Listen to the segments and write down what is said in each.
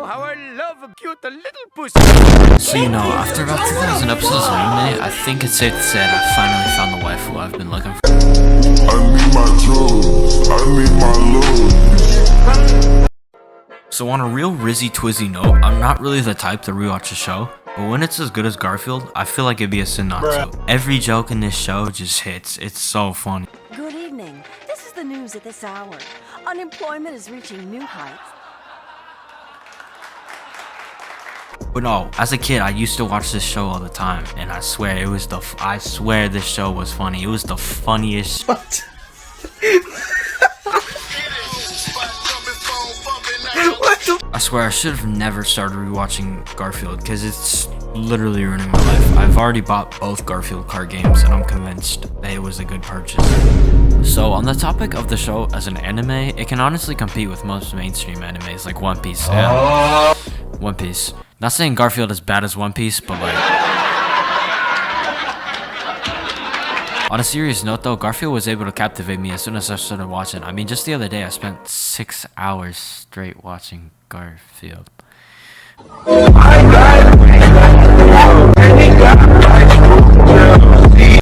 know how I love a cute little pussy. So after about 2,000 episodes of anime, I think it's safe to say that I finally found the waifu I've been looking for. I need my drugs, I need my love. So on a real rizzy twizzy note, I'm not really the type to rewatch a show, but when it's as good as Garfield, I feel like it'd be a sin not to. Every joke in this show just hits. It's so funny. Good evening. This is the news at this hour. Unemployment is reaching new heights. But no, as a kid, I used to watch this show all the time, and I swear it was I swear this show was funny. It was the funniest. What? I swear I should have never started rewatching Garfield because it's literally ruining my life. I've already bought both Garfield card games and I'm convinced that it was a good purchase. So on the topic of the show as an anime, it can honestly compete with most mainstream animes like One Piece and One Piece. Not saying Garfield is bad as One Piece, but like... On a serious note though, Garfield was able to captivate me as soon as I started watching. I mean, just the other day I spent 6 hours straight watching Garfield.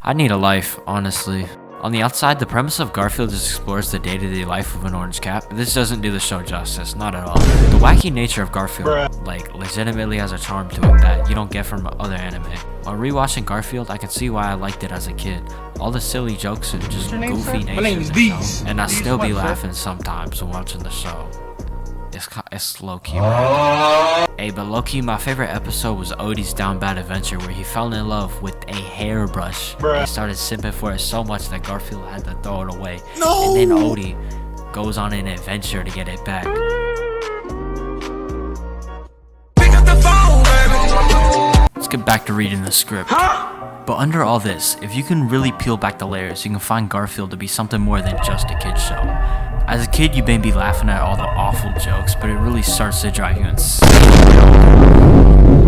I need a life, honestly. On the outside, the premise of Garfield just explores the day-to-day life of an orange cat, but this doesn't do the show justice, not at all. The wacky nature of Garfield, like, legitimately has a charm to it that you don't get from other anime. While rewatching Garfield, I can see why I liked it as a kid. All the silly jokes and just goofy nature in the show, and I still be laughing sometimes when watching the show. It's low-key, right? Hey, but low-key, my favorite episode was Odie's Down Bad Adventure, where he fell in love with a hairbrush. He started simping for it so much that Garfield had to throw it away. No! And then Odie goes on an adventure to get it back. Let's get back to reading the script. But under all this, if you can really peel back the layers, you can find Garfield to be something more than just a kid's show. As a kid, you may be laughing at all the awful jokes, but it really starts to drive you insane.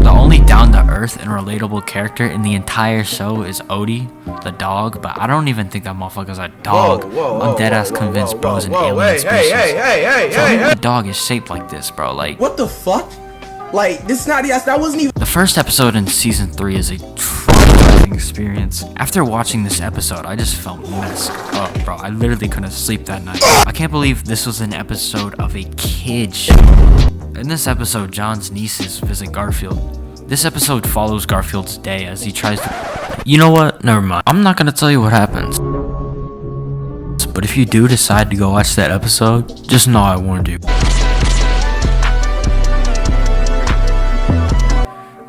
The only down-to-earth and relatable character in the entire show is Odie, the dog, but I don't even think that motherfucker's a dog. I'm deadass convinced bro's an alien species. The dog is shaped like this, bro, like... What the fuck? Like, this is not... That wasn't even... The first episode in season 3 is a traumatizing experience. After watching this episode, I just felt messed up, bro. I literally couldn't sleep that night. I can't believe this was an episode of a kid show. In this episode, John's nieces visit Garfield. This episode follows Garfield's day as he tries to... You know what? Never mind. I'm not gonna tell you what happens. But if you do decide to go watch that episode, just know I warned you.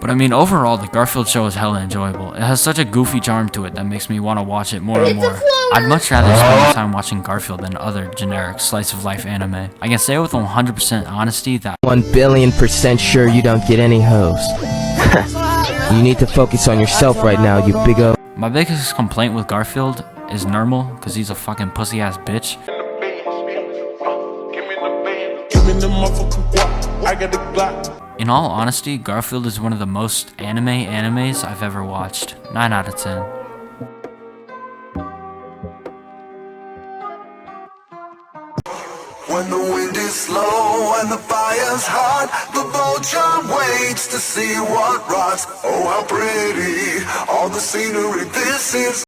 But I mean, overall, the Garfield show is hella enjoyable. It has such a goofy charm to it that makes me want to watch it more and more. I'd much rather spend my time watching Garfield than other generic slice-of-life anime. I can say with 100% honesty that 1,000,000,000% sure you don't get any hoes. You need to focus on yourself right now, you big O. My biggest complaint with Garfield is Nermal, because he's a fucking pussy-ass bitch. In all honesty, Garfield is one of the most animes I've ever watched. 9 out of 10. When the wind is slow and the fire's hot, the vulture waits to see what rots. Oh, how pretty all the scenery this is.